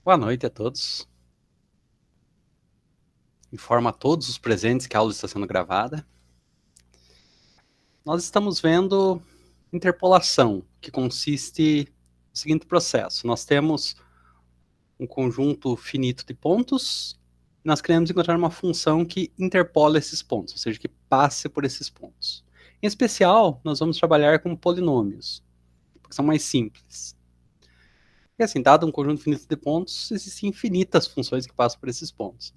Boa noite a todos. Informo a todos os presentes que a aula está sendo gravada. Nós estamos vendo interpolação, que consiste no seguinte processo. Nós temos um conjunto finito de pontos, e nós queremos encontrar uma função que interpola esses pontos, ou seja, que passe por esses pontos. Em especial, nós vamos trabalhar com polinômios, porque são mais simples. E assim, dado um conjunto finito de pontos, existem infinitas funções que passam por esses pontos.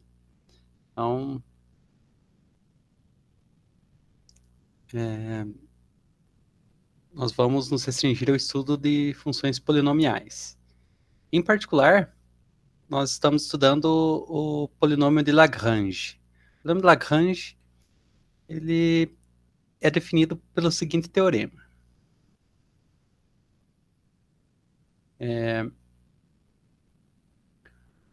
Então, nós vamos nos restringir ao estudo de funções polinomiais. Em particular, nós estamos estudando o polinômio de Lagrange. O polinômio de Lagrange ele é definido pelo seguinte teorema. O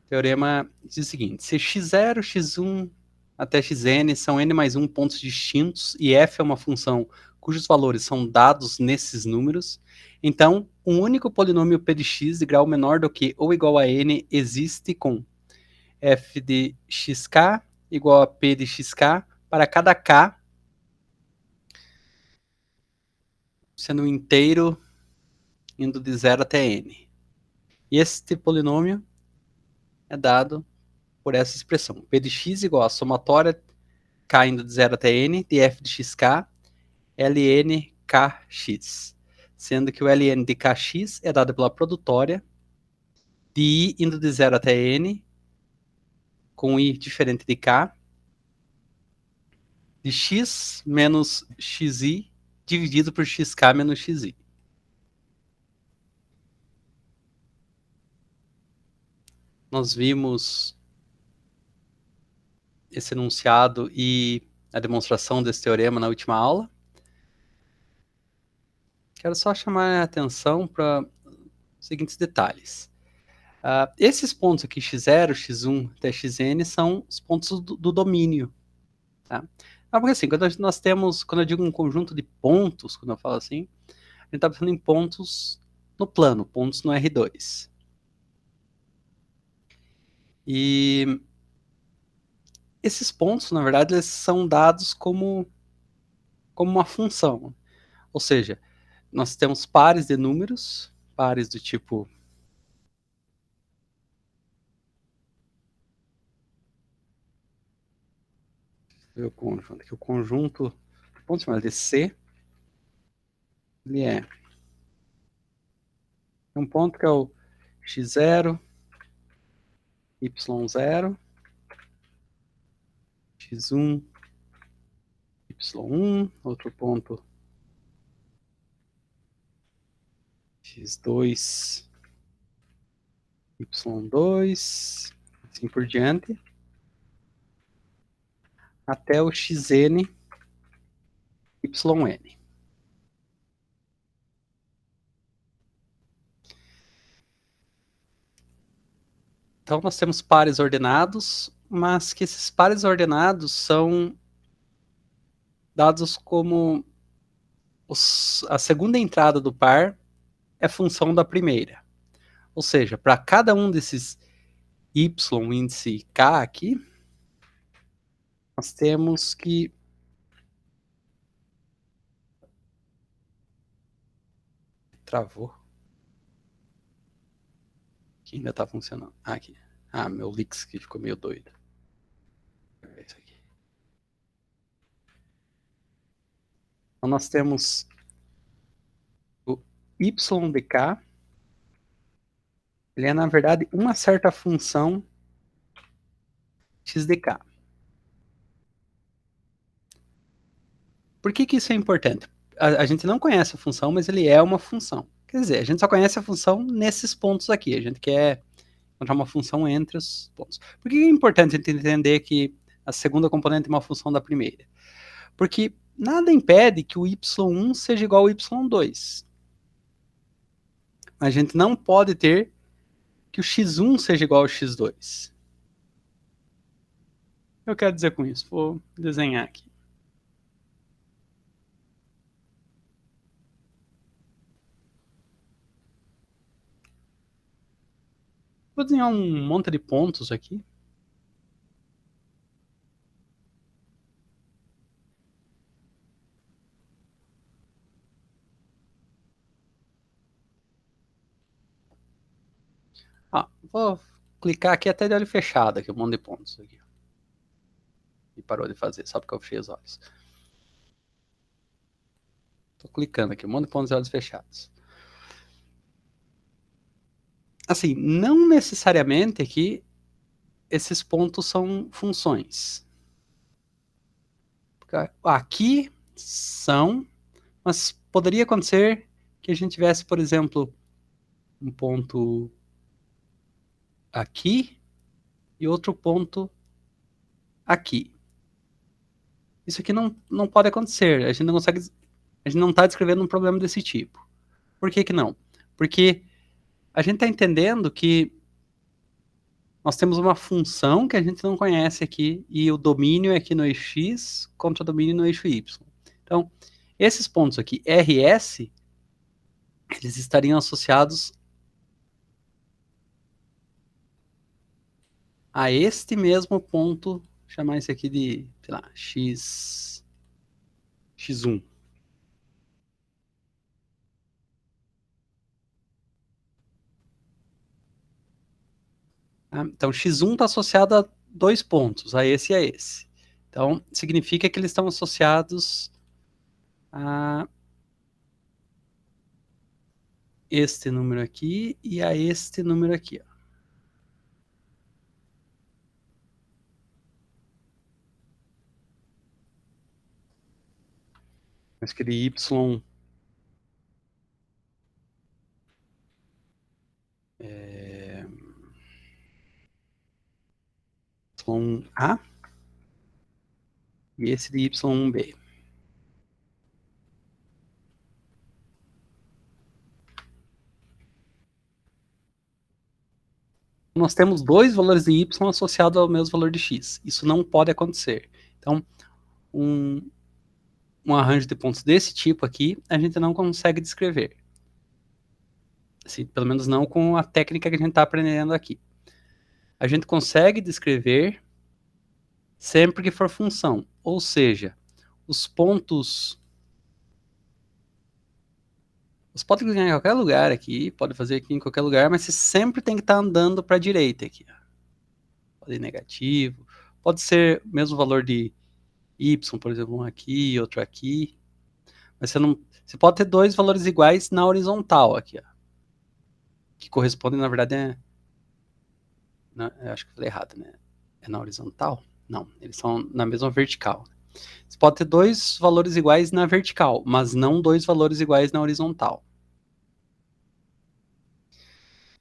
teorema diz o seguinte: se x0, x1 até xn são n mais 1 pontos distintos e f é uma função cujos valores são dados nesses números, então um único polinômio p de x de grau menor do que ou igual a n existe com f de xk igual a p de xk para cada k sendo um inteiro indo de 0 até n. E este polinômio é dado por essa expressão. P de x igual a somatória k indo de 0 até n de f de xk ln kx. Sendo que o ln de kx é dado pela produtória de i indo de 0 até n com i diferente de k de x menos xi dividido por xk menos xi. Nós vimos esse enunciado e a demonstração desse teorema na última aula. Quero só chamar a atenção para os seguintes detalhes. Esses pontos aqui, x0, x1 até xn, são os pontos do domínio. Tá? Porque assim, quando eu digo um conjunto de pontos, quando eu falo assim, a gente está pensando em pontos no plano, pontos no R2. E esses pontos, na verdade, eles são dados como uma função. Ou seja, nós temos pares de números, pares do tipo o conjunto pontos de C, ele é um ponto que é o x0, y0, x1, y1, outro ponto x2, y2, assim por diante, até o xn, yn. Então nós temos pares ordenados, mas que esses pares ordenados são dados como a segunda entrada do par é função da primeira. Ou seja, para cada um desses y índice k aqui, nós temos que travou. Que ainda está funcionando. Aqui. Meu Lix que ficou meio doido. É isso aqui. Então nós temos o y de k, ele é na verdade uma certa função x de k. Por que isso é importante? A gente não conhece a função, mas ele é uma função. Quer dizer, a gente só conhece a função nesses pontos aqui. A gente quer encontrar uma função entre os pontos. Por que é importante a gente entender que a segunda componente é uma função da primeira? Porque nada impede que o y1 seja igual ao y2. A gente não pode ter que o x1 seja igual ao x2. Eu quero dizer com isso, vou desenhar aqui. vou desenhar um monte de pontos aqui. Vou clicar aqui até de olho fechado, aqui, um monte de pontos aqui. E parou de fazer, só porque eu fechei os olhos. Tô clicando aqui, um monte de pontos de olhos fechados. Assim, não necessariamente aqui esses pontos são funções. Aqui são, mas poderia acontecer que a gente tivesse, por exemplo, um ponto aqui e outro ponto aqui. Isso aqui não pode acontecer. A gente não consegue, a gente não está descrevendo um problema desse tipo. Por que que não? Porque a gente está entendendo que nós temos uma função que a gente não conhece aqui e o domínio é aqui no eixo x contra o domínio no eixo y. Então, esses pontos aqui, RS, eles estariam associados a este mesmo ponto, chamar esse aqui de, sei lá, x1. Então, x1 está associado a dois pontos, a esse e a esse. Então, significa que eles estão associados a este número aqui e a este número aqui. Ó. Eu escrevi y... y1A e esse de y1B. Nós temos dois valores de y associados ao mesmo valor de x. Isso não pode acontecer. Então, um arranjo de pontos desse tipo aqui, a gente não consegue descrever. Assim, pelo menos não com a técnica que a gente está aprendendo aqui. A gente consegue descrever sempre que for função. Ou seja, os pontos... Você pode clicar em qualquer lugar aqui, pode fazer aqui em qualquer lugar, mas você sempre tem que estar andando para a direita aqui. Pode ir negativo, pode ser o mesmo valor de y, por exemplo, um aqui, outro aqui. Mas você pode ter dois valores iguais na horizontal aqui, ó, que correspondem, na verdade, eu acho que eu falei errado, né? É na horizontal? Não, eles são na mesma vertical. Você pode ter dois valores iguais na vertical, mas não dois valores iguais na horizontal.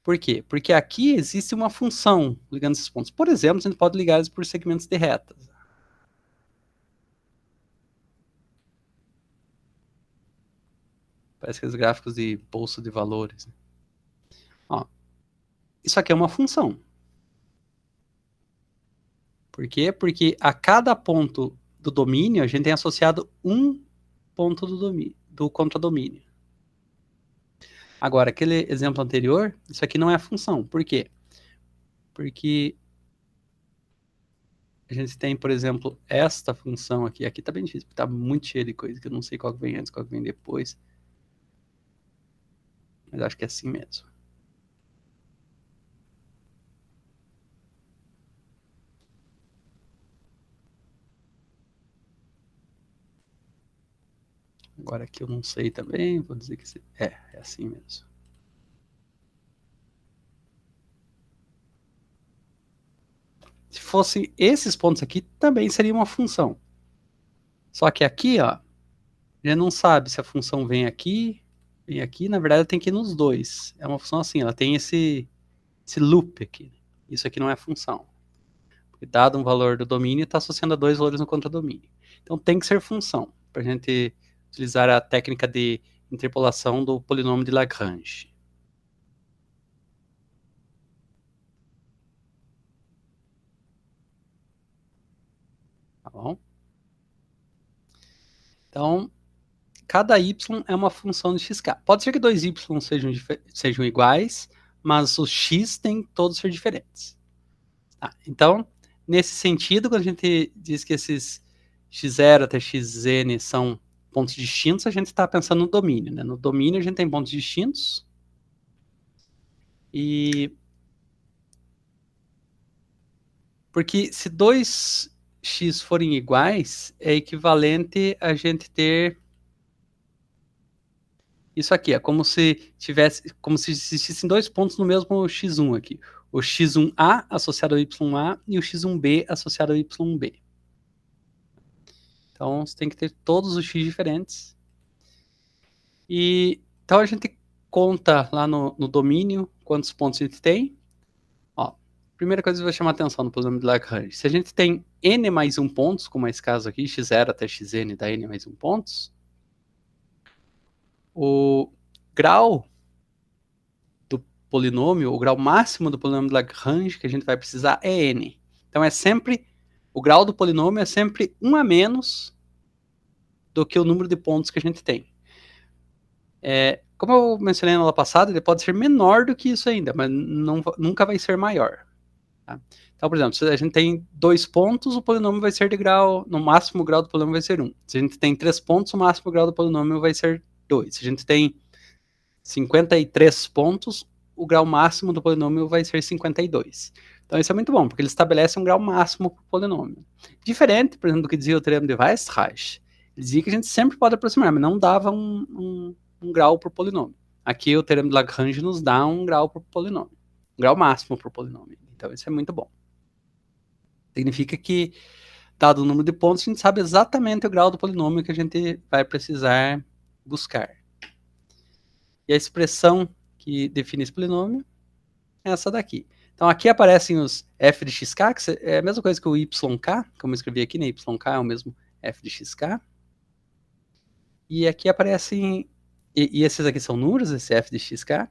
Por quê? Porque aqui existe uma função ligando esses pontos. Por exemplo, a gente pode ligar eles por segmentos de retas. Parece aqueles gráficos de bolsa de valores. Ó, isso aqui é uma função. Por quê? Porque a cada ponto do domínio, a gente tem associado um ponto do domínio, do contradomínio. Agora, aquele exemplo anterior, isso aqui não é a função. Por quê? Porque a gente tem, por exemplo, esta função aqui. Aqui tá bem difícil, porque tá muito cheio de coisa, que eu não sei qual que vem antes, qual que vem depois. Mas acho que é assim mesmo. Agora aqui eu não sei também, vou dizer que é assim mesmo. Se fosse esses pontos aqui, também seria uma função. Só que aqui, ó, já não sabe se a função vem aqui, na verdade tem que ir nos dois. É uma função assim, ela tem esse loop aqui. Isso aqui não é função. Porque dado um valor do domínio, está associando a dois valores no contradomínio. Então tem que ser função, para a gente utilizar a técnica de interpolação do polinômio de Lagrange. Tá bom? Então, cada y é uma função de xk. Pode ser que dois y sejam iguais, mas os x têm todos ser diferentes. Tá? Então, nesse sentido, quando a gente diz que esses x0 até xn são pontos distintos, a gente está pensando no domínio. Né? No domínio, a gente tem pontos distintos. E porque se dois x forem iguais, é equivalente a gente ter isso aqui. É como se existissem dois pontos no mesmo x1 aqui. O x1a associado ao y1a e o x1b associado ao y1b. Então, você tem que ter todos os x diferentes. E então a gente conta lá no domínio quantos pontos a gente tem. Ó, primeira coisa que vai chamar a atenção no polinômio de Lagrange. Se a gente tem n mais 1 pontos, como é esse caso aqui, x0 até xn dá n mais 1 pontos, o grau do polinômio, o grau máximo do polinômio de Lagrange que a gente vai precisar é n. Então é sempre, o grau do polinômio é sempre 1 a menos do que o número de pontos que a gente tem. Como eu mencionei na aula passada, ele pode ser menor do que isso ainda, mas nunca vai ser maior. Tá? Então, por exemplo, se a gente tem 2 pontos, o polinômio vai ser de grau, no máximo o grau do polinômio vai ser 1. Se a gente tem 3 pontos, o máximo grau do polinômio vai ser 2. Se a gente tem 53 pontos, o grau máximo do polinômio vai ser 52. Então isso é muito bom, porque ele estabelece um grau máximo para o polinômio. Diferente, por exemplo, do que dizia o teorema de Weierstrass, ele dizia que a gente sempre pode aproximar, mas não dava um grau para o polinômio. Aqui o teorema de Lagrange nos dá um grau para o polinômio, um grau máximo para o polinômio. Então isso é muito bom. Significa que, dado o número de pontos, a gente sabe exatamente o grau do polinômio que a gente vai precisar buscar. E a expressão que define esse polinômio é essa daqui. Então aqui aparecem os f de xk, que é a mesma coisa que o yk, como eu escrevi aqui, né? Yk é o mesmo f de xk. E aqui aparecem, e esses aqui são números, esse f de xk.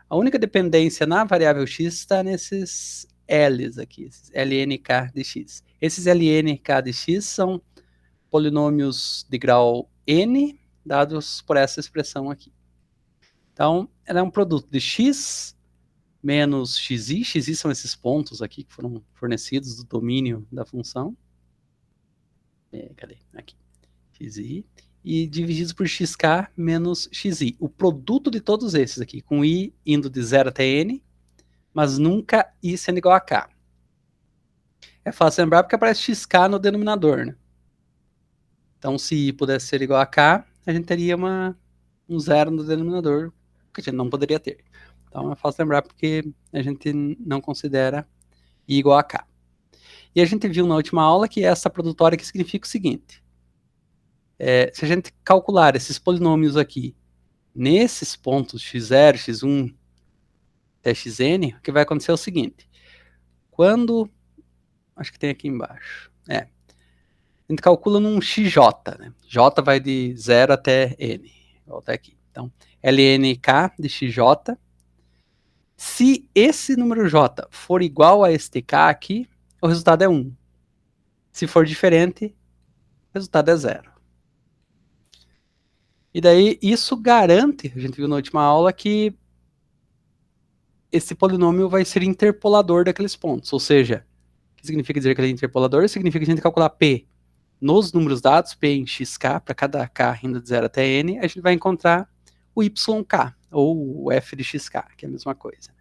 A única dependência na variável x está nesses L's aqui, esses lnk de x. Esses lnk de x são polinômios de grau n, dados por essa expressão aqui. Então, ela é um produto de x menos xi. Xi são esses pontos aqui que foram fornecidos do domínio da função. Cadê? Aqui. Xi. E divididos por xk menos xi. O produto de todos esses aqui, com i indo de 0 até n, mas nunca i sendo igual a k. É fácil lembrar porque aparece xk no denominador, né? Então, se i pudesse ser igual a k, a gente teria um zero no denominador, que a gente não poderia ter. Então, é fácil lembrar porque a gente não considera i igual a k. E a gente viu na última aula que essa produtória aqui significa o seguinte. Se a gente calcular esses polinômios aqui, nesses pontos x0, x1 até xn, o que vai acontecer é o seguinte. Quando... Acho que tem aqui embaixo. A gente calcula num xj, né? J vai de 0 até n. Volta aqui. Então, lnk de xj. Se esse número j for igual a este k aqui, o resultado é 1. Se for diferente, o resultado é 0. E daí isso garante, a gente viu na última aula, que esse polinômio vai ser interpolador daqueles pontos. Ou seja, o que significa dizer que ele é interpolador? Significa que a gente calcular P nos números dados, P em xk, para cada k indo de 0 até n, a gente vai encontrar o yk, ou o f de xk, que é a mesma coisa.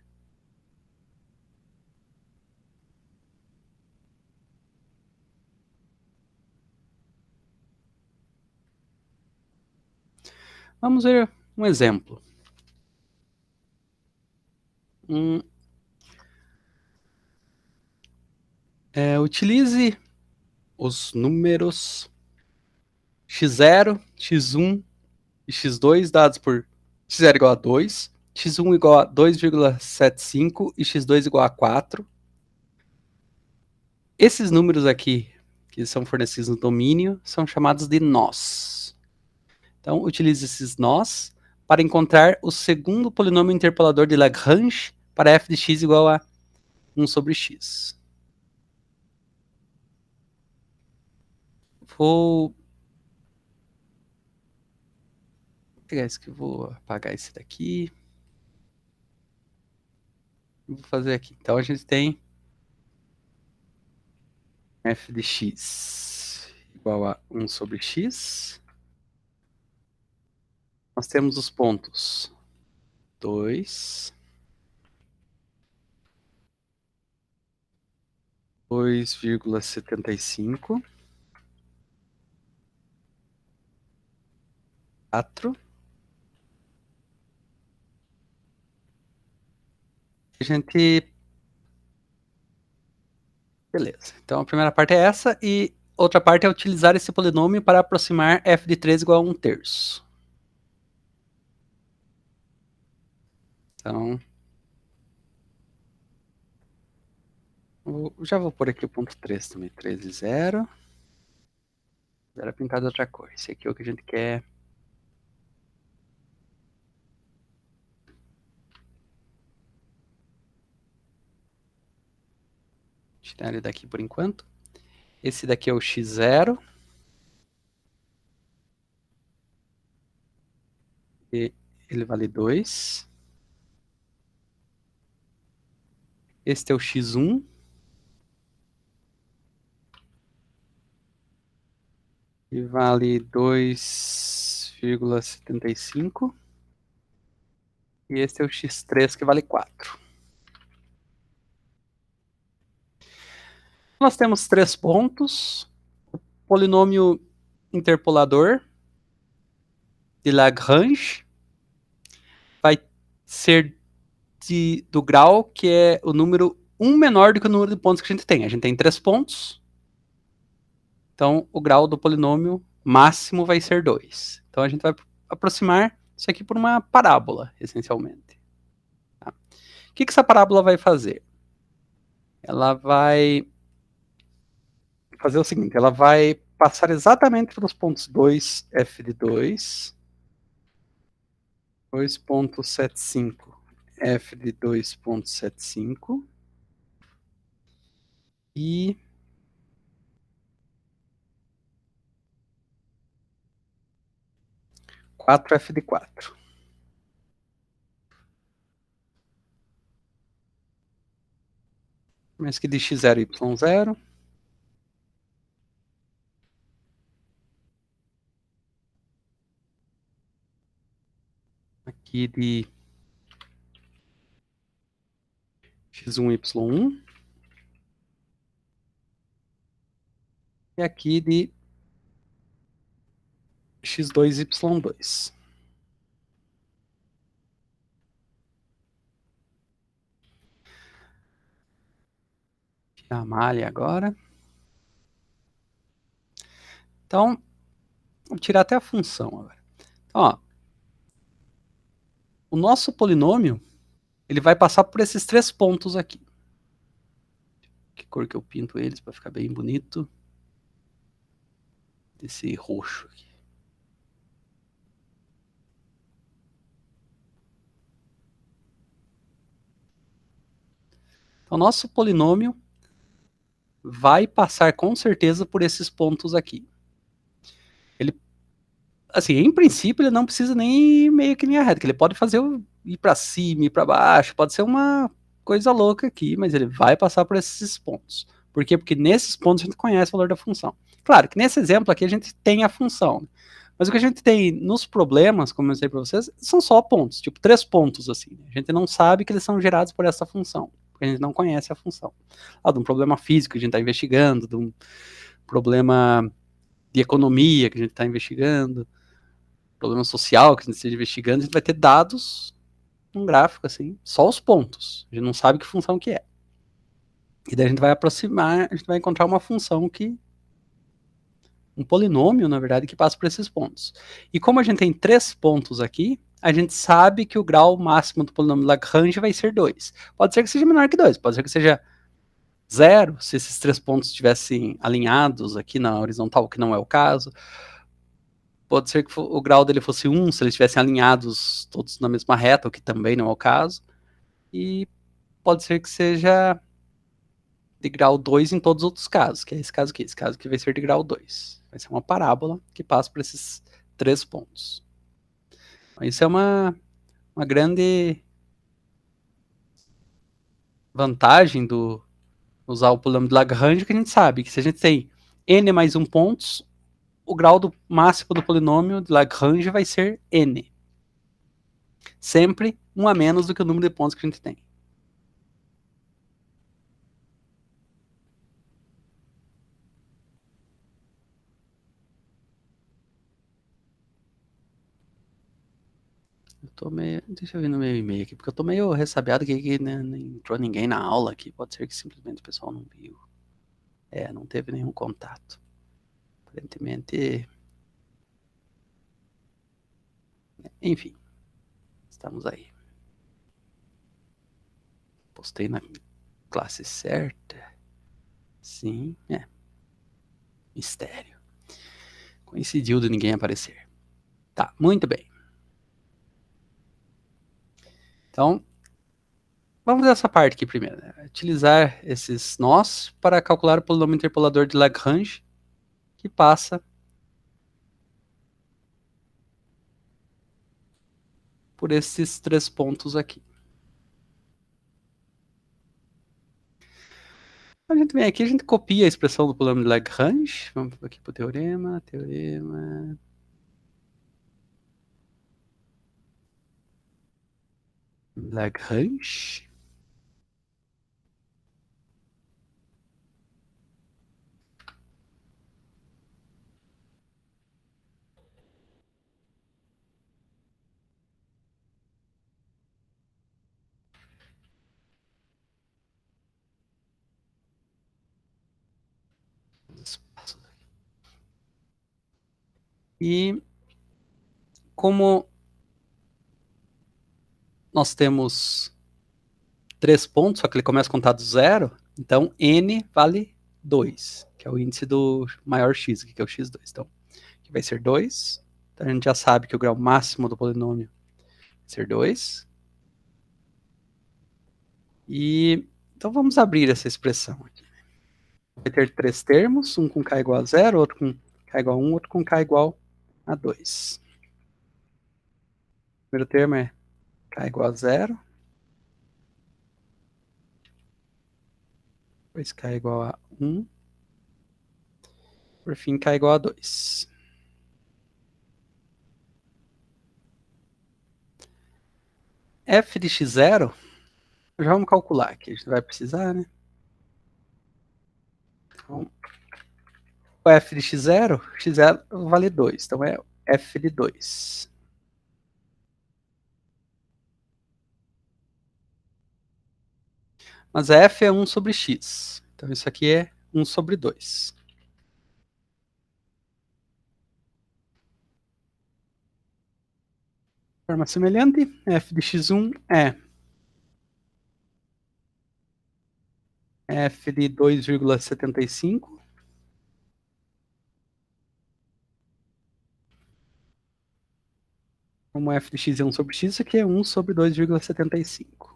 Vamos ver um exemplo. Utilize os números x0, x1 e x2 dados por x0 igual a 2, x1 igual a 2,75 e x2 igual a 4. Esses números aqui, que são fornecidos no domínio, são chamados de nós. Então, utilize esses nós para encontrar o segundo polinômio interpolador de Lagrange para f de x igual a 1 sobre x. Vou pegar esse aqui, vou apagar esse daqui. Vou fazer aqui. Então a gente tem f de x igual a 1 sobre x. Nós temos os pontos 2, 2,75, 4. A gente... Beleza. Então a primeira parte é essa, e outra parte é utilizar esse polinômio para aproximar f de 3 igual a 1/3. Então, já vou pôr aqui o ponto 3 também. 3 e 0. 0 é pintado de outra cor. Esse aqui é o que a gente quer. Tirar ele daqui por enquanto. Esse daqui é o x0. E ele vale 2. Este é o x1. E vale 2,75. E este é o x3, que vale 4. Nós temos 3 pontos. Polinômio interpolador de Lagrange vai ser do grau que é o número 1 menor do que o número de pontos que a gente tem. A gente tem 3 pontos. Então, o grau do polinômio máximo vai ser 2. Então, a gente vai aproximar isso aqui por uma parábola, essencialmente. Tá? O que essa parábola vai fazer? Ela vai fazer o seguinte, ela vai passar exatamente pelos pontos 2, f de 2, 2,75, f de 2,75 e quatro f de 4. Mas que de x0 e y0. Aqui de x1, y1. E aqui de x2, y2. Tirar a malha agora. Então, vou tirar até a função agora. Então, ó, o nosso polinômio, ele vai passar por esses 3 pontos aqui. Que cor que eu pinto eles para ficar bem bonito? Esse roxo aqui. Então, nosso polinômio vai passar com certeza por esses pontos aqui. Ele, assim, em princípio, ele não precisa nem ir meio que linha reta, que ele pode fazer ir para cima, ir para baixo, pode ser uma coisa louca aqui, mas ele vai passar por esses pontos. Por quê? Porque nesses pontos a gente conhece o valor da função. Claro que nesse exemplo aqui a gente tem a função, mas o que a gente tem nos problemas, como eu mostrei para vocês, são só pontos, tipo 3 pontos assim. A gente não sabe que eles são gerados por essa função, porque a gente não conhece a função. De um problema físico que a gente está investigando, de um problema de economia que a gente está investigando, problema social que a gente esteja investigando, a gente vai ter dados num gráfico assim, só os pontos. A gente não sabe que função que é. E daí a gente vai aproximar, a gente vai encontrar uma função que... um polinômio, na verdade, que passa por esses pontos. E como a gente tem 3 pontos aqui, a gente sabe que o grau máximo do polinômio de Lagrange vai ser 2. Pode ser que seja menor que 2, pode ser que seja 0, se esses 3 pontos estivessem alinhados aqui na horizontal, que não é o caso. Pode ser que o grau dele fosse 1, se eles estivessem alinhados todos na mesma reta, o que também não é o caso. E pode ser que seja de grau 2 em todos os outros casos, que é esse caso aqui. Esse caso aqui vai ser de grau 2. Vai ser uma parábola que passa por esses 3 pontos. Então, isso é uma grande vantagem do usar o polinômio de Lagrange é que a gente sabe que se a gente tem n mais 1 pontos, o grau do máximo do polinômio de Lagrange vai ser n. Sempre um a menos do que o número de pontos que a gente tem. Eu tô meio... Deixa eu ver no meu e-mail aqui, porque eu tô meio ressabiado aqui que né, não entrou ninguém na aula aqui. Pode ser que simplesmente o pessoal não viu. Não teve nenhum contato. Aparentemente... Enfim, estamos aí. Postei na classe certa. Sim, mistério. Coincidiu de ninguém aparecer. Tá, muito bem. Então, vamos ver essa parte aqui primeiro. Né? Utilizar esses nós para calcular o polinômio interpolador de Lagrange, que passa por esses 3 pontos aqui. A gente vem aqui, a gente copia a expressão do polinômio de Lagrange. Vamos aqui para o teorema. Lagrange. E como nós temos 3 pontos, só que ele começa a contar do zero, então n vale 2, que é o índice do maior x, que é o x2. Então, aqui vai ser 2. Então, a gente já sabe que o grau máximo do polinômio vai ser 2. E, então, vamos abrir essa expressão aqui. Vai ter 3 termos, um com k igual a 0, outro com k igual a 1, outro com k igual a 2. O primeiro termo é k igual a 0. Depois k igual a 1. Por fim, k igual a 2. F de x0, já vamos calcular aqui, a gente vai precisar, né? Então, o f de x0 vale 2, então é f de 2. Mas f é 1 sobre x, então isso aqui é 1 sobre 2. De forma semelhante, f de x1 é f de 2,75. Como f de x é 1 sobre x, isso aqui é 1 sobre 2,75.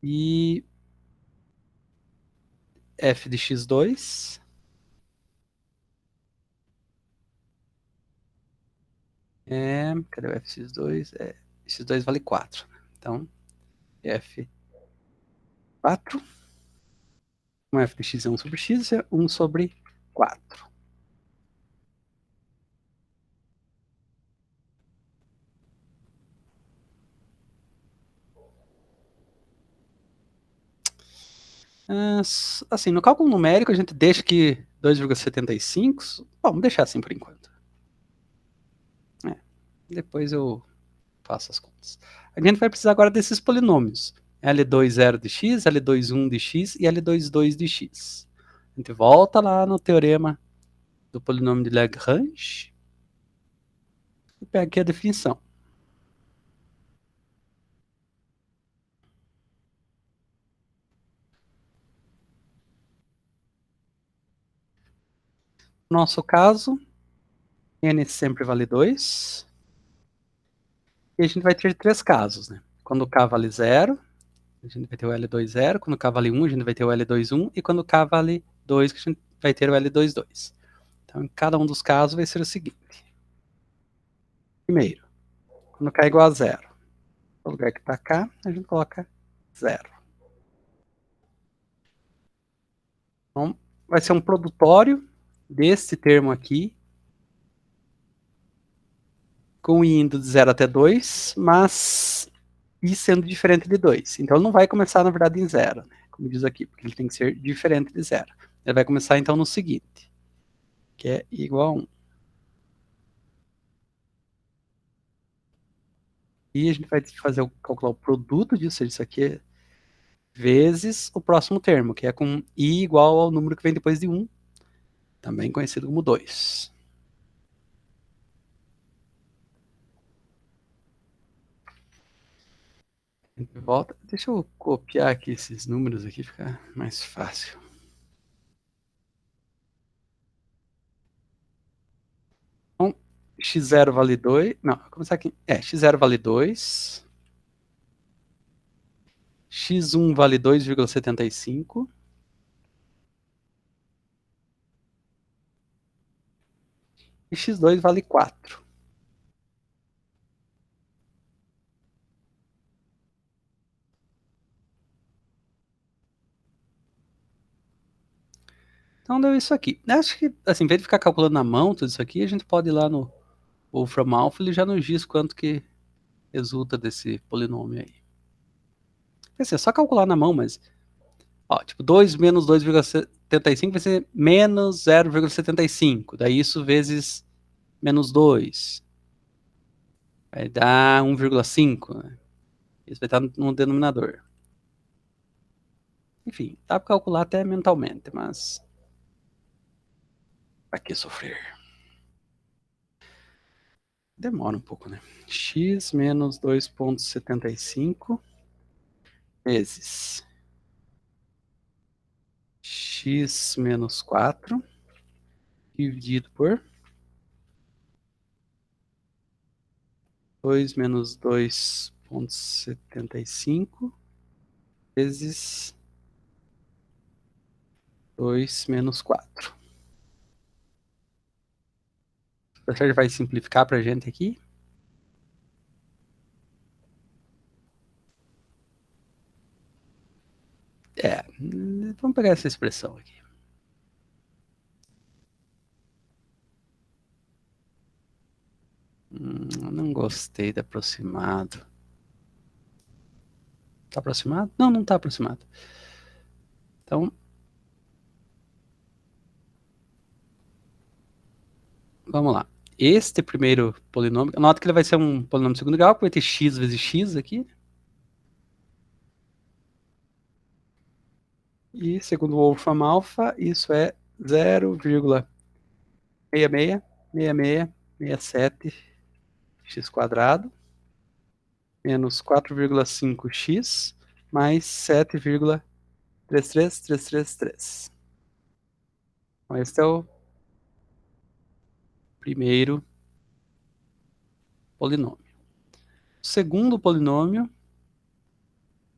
E f de x2 cadê o f de x2? x2 vale 4. Então, f 4. Como f de x é 1 sobre x, é 1 sobre 4. Assim, no cálculo numérico a gente deixa que 2,75, vamos deixar assim por enquanto. Depois eu faço as contas. A gente vai precisar agora desses polinômios. L20 de x, L21 de x e L22 de x. A gente volta lá no teorema do polinômio de Lagrange e pega aqui a definição. No nosso caso, n sempre vale 2. E a gente vai ter 3 casos, né? Quando k vale 0, a gente vai ter o L20. Quando k vale 1, a gente vai ter o L21. E quando k vale 2, a gente vai ter o L22. Então, em cada um dos casos vai ser o seguinte. Primeiro, quando k é igual a 0, no lugar que está k, a gente coloca 0. Então, vai ser um produtório desse termo aqui, com i indo de 0 até 2, mas i sendo diferente de 2. Então, ele não vai começar, na verdade, em 0, né? Como diz aqui, porque ele tem que ser diferente de 0. Ele vai começar, então, no seguinte, que é igual a 1. E a gente vai fazer calcular o produto disso, isso aqui, vezes o próximo termo, que é com i igual ao número que vem depois de 1, também conhecido como 2. Volta. Deixa eu copiar aqui esses números aqui, ficar mais fácil. Então, x0 vale 2. Não, vou começar aqui. X0 vale 2. X1 vale 2,75. E x2 vale 4. Então deu isso aqui. Acho que, assim, em vez de ficar calculando na mão tudo isso aqui, a gente pode ir lá no Wolfram Alpha e já nos diz quanto que resulta desse polinômio aí. Quer dizer, é só calcular na mão, mas... Ó, tipo, 2 menos 2,75 vai ser menos 0,75. Daí isso vezes menos 2. Vai dar 1,5. Né? Isso vai estar no denominador. Enfim, dá para calcular até mentalmente, mas... Pra que sofrer? Demora um pouco, né? X menos 2,75 vezes x menos 4 dividido por 2 menos 2,75 vezes 2 menos 4. O professor vai simplificar para a gente aqui. Vamos pegar essa expressão aqui. Não gostei da aproximado. Tá aproximado? Não, não tá aproximado. Então, vamos lá. Este primeiro polinômio, nota que ele vai ser um polinômio de segundo grau, que vai ter x vezes x aqui. E segundo o Wolfram Alpha, isso é 0,666667 x quadrado menos 4,5x mais 7,33333. Então, esse é o primeiro polinômio. O segundo polinômio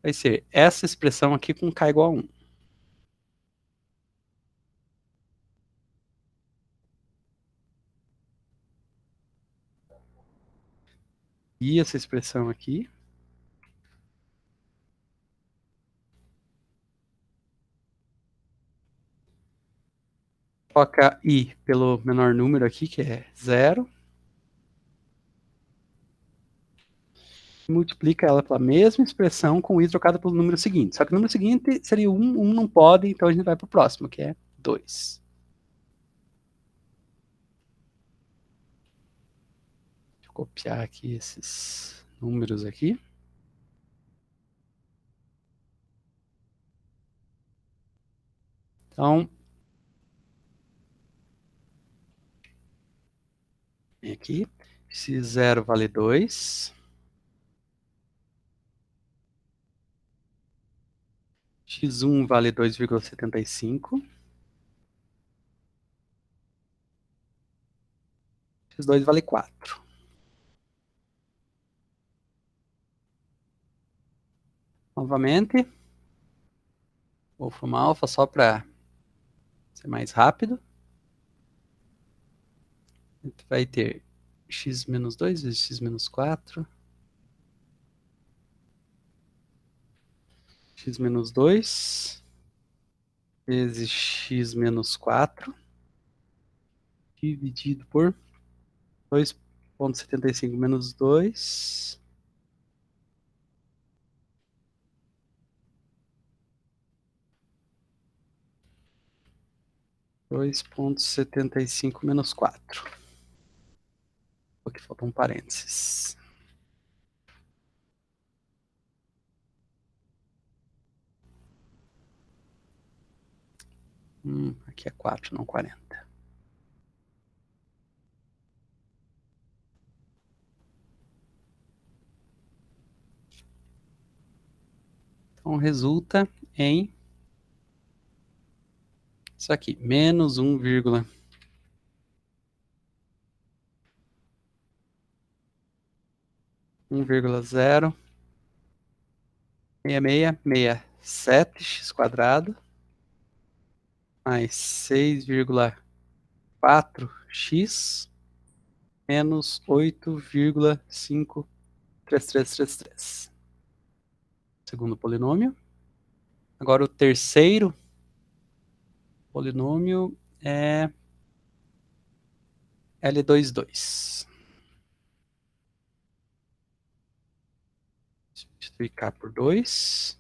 vai ser essa expressão aqui com k igual a 1. E essa expressão aqui. Troca i pelo menor número aqui, que é 0. Multiplica ela pela mesma expressão com i trocada pelo número seguinte. Só que o número seguinte seria 1, 1 não pode, então a gente vai para o próximo, que é 2. Deixa eu copiar aqui esses números aqui. Então, vem aqui, x0 vale 2. x1 vale 2,75. x2 vale 4. Novamente, vou formar alfa só para ser mais rápido. A gente vai ter x menos 2 vezes x menos 4. x menos 2 vezes x menos 4 dividido por 2,75 menos 2 2,75 menos 4. Aqui falta um parênteses. Aqui é 4, não 40. Então resulta em isso aqui, menos 1,06667x quadrado mais 6,4x menos 8,53333. Segundo polinômio. Agora o terceiro polinômio é L22. Substituir K por 2.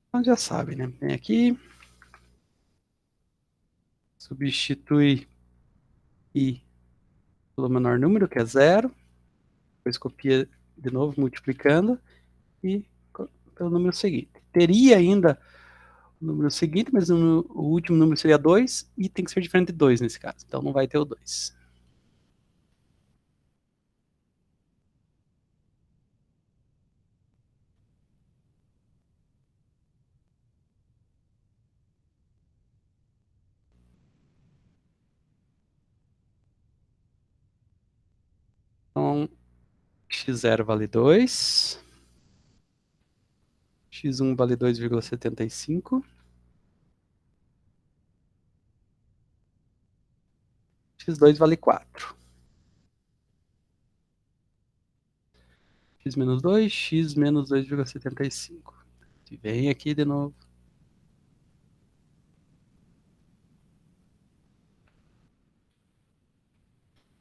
Então já sabe, né? Vem aqui. Substitui I pelo menor número, que é 0. Depois copia de novo, multiplicando. E pelo número seguinte. Teria ainda o número seguinte, mas o último número seria 2. E tem que ser diferente de 2 nesse caso. Então não vai ter o 2. Então, x0 vale 2. x1 vale 2,75. x2 vale 4. x menos 2, x menos 2,75. E vem aqui de novo.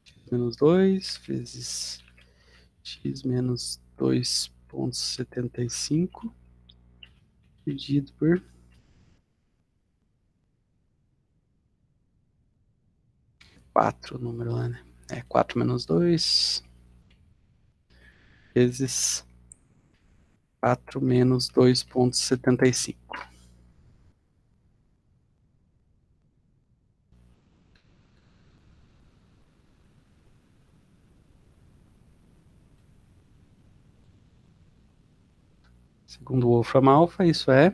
X menos 2 vezes x menos 2,75 dividido por 4 o número lá, né? É 4 menos 2 vezes 4 menos 2,75. Segundo o Wolfram Alpha, isso é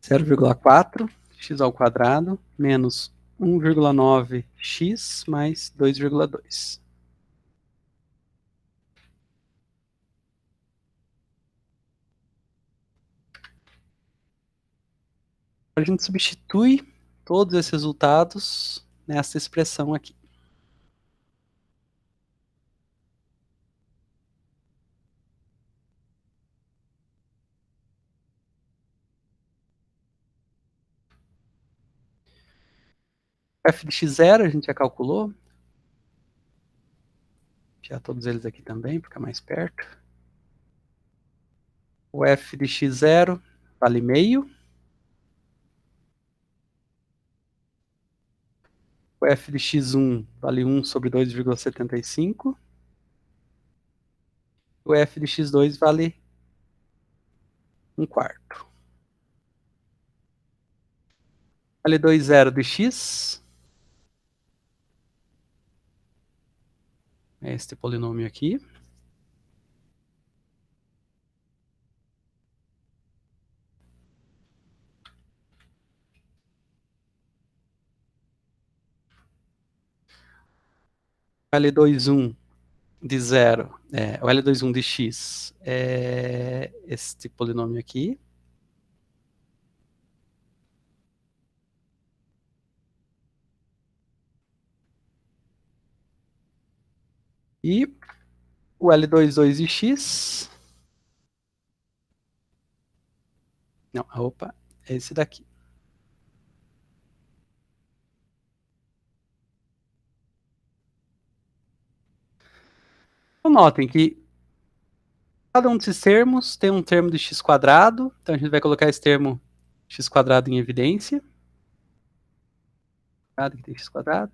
0,4 x ao quadrado menos 1,9x mais 2,2. A gente substitui todos esses resultados nessa expressão aqui. F de x0 a gente já calculou. Já todos eles aqui também, fica mais perto. O f de x0 vale meio. O f de x1 vale 1 sobre 2,75. O f de x2 vale 1/4. Vale 2,0 de x. É este polinômio aqui. O L21 de 0, o L21 de x é este polinômio aqui. E o L22 de x... Não, opa, é esse daqui. Então, notem que cada um desses termos tem um termo de x², então a gente vai colocar esse termo x² em evidência. Aqui tem x².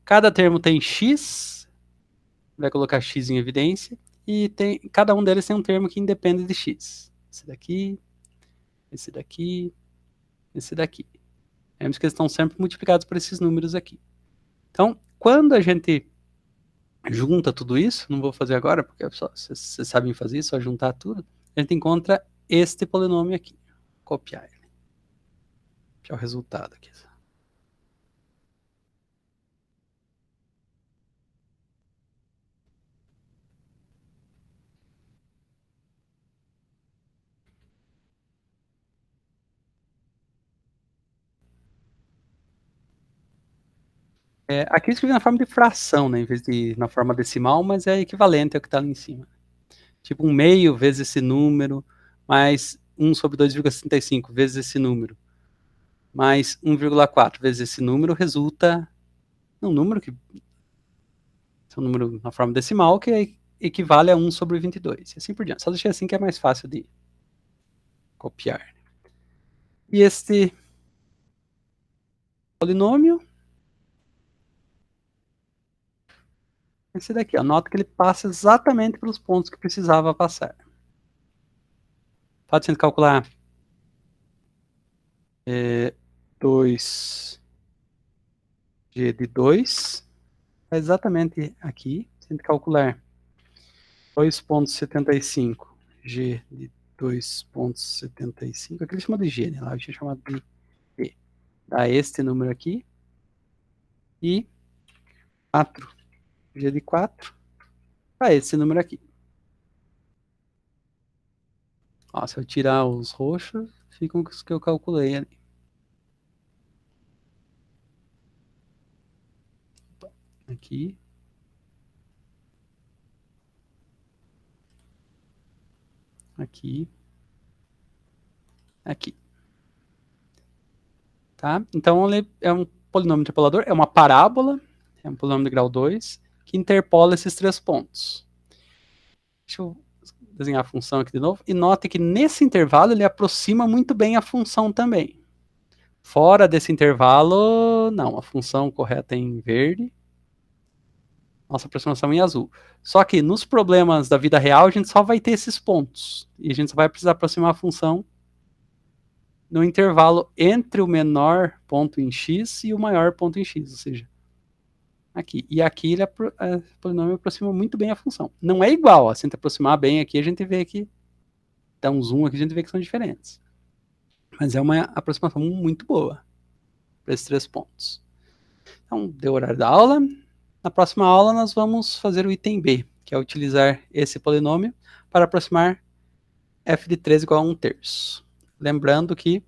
Cada termo tem x, vai colocar x em evidência, e cada um deles tem um termo que independe de x. Esse daqui, esse daqui, esse daqui. Vemos que eles estão sempre multiplicados por esses números aqui. Então, quando a gente junta tudo isso, não vou fazer agora, porque vocês sabem fazer isso, só juntar tudo, a gente encontra este polinômio aqui. Copiar ele. Copiar o resultado aqui. Aqui eu escrevi na forma de fração, né, em vez de na forma decimal, mas é equivalente ao que está ali em cima. Tipo 1/2 vezes esse número, mais 1 sobre 2,65 vezes esse número, mais 1,4 vezes esse número, resulta num número que é um número na forma decimal, que equivale a 1 sobre 22, e assim por diante. Só deixei assim que é mais fácil de copiar. E este polinômio, esse daqui, ó, nota que ele passa exatamente pelos pontos que precisava passar. Pode ser calcular 2g de 2, é exatamente aqui, se a gente calcular 2,75 g de 2,75, aqui ele chama de g, né? Lá eu tinha chamado de e. Dá este número aqui, e 4 g de 4 dá esse número aqui. Ó, se eu tirar os roxos, ficam os que eu calculei ali. Aqui. Aqui. Aqui. Tá? Então, ele é um polinômio interpolador, é uma parábola, é um polinômio de grau 2, que interpola esses 3 pontos. Deixa eu desenhar a função aqui de novo, e note que nesse intervalo ele aproxima muito bem a função também. Fora desse intervalo, não, a função correta é em verde, nossa aproximação em azul. Só que nos problemas da vida real a gente só vai ter esses pontos, e a gente só vai precisar aproximar a função no intervalo entre o menor ponto em x e o maior ponto em x, ou seja, aqui. E aqui o polinômio aproxima muito bem a função. Não é igual, se a gente aproximar bem aqui, a gente vê que dá um zoom aqui, a gente vê que são diferentes. Mas é uma aproximação muito boa para esses 3 pontos. Então, deu o horário da aula. Na próxima aula, nós vamos fazer o item B, que é utilizar esse polinômio para aproximar f de 3 igual a 1/3. Lembrando que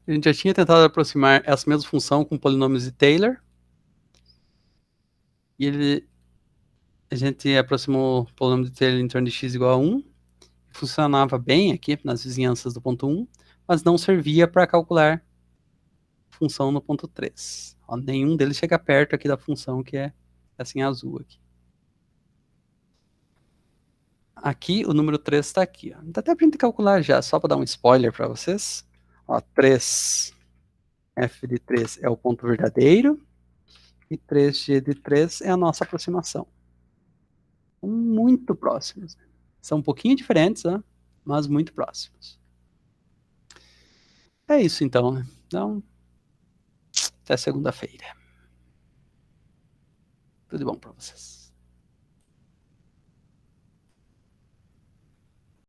a gente já tinha tentado aproximar essa mesma função com polinômios de Taylor. E a gente aproximou o polinômio de Taylor em torno de x igual a 1. Funcionava bem aqui nas vizinhanças do ponto 1, mas não servia para calcular função no ponto 3. Ó, nenhum deles chega perto aqui da função que é assim azul aqui. Aqui o número 3 está aqui. Ó. Dá até para a gente calcular já, só para dar um spoiler para vocês. Ó, 3, f de 3 é o ponto verdadeiro, e 3g de 3 é a nossa aproximação. Muito próximos. São um pouquinho diferentes, né? Mas muito próximos. É isso então, né? Então, até segunda-feira. Tudo bom para vocês.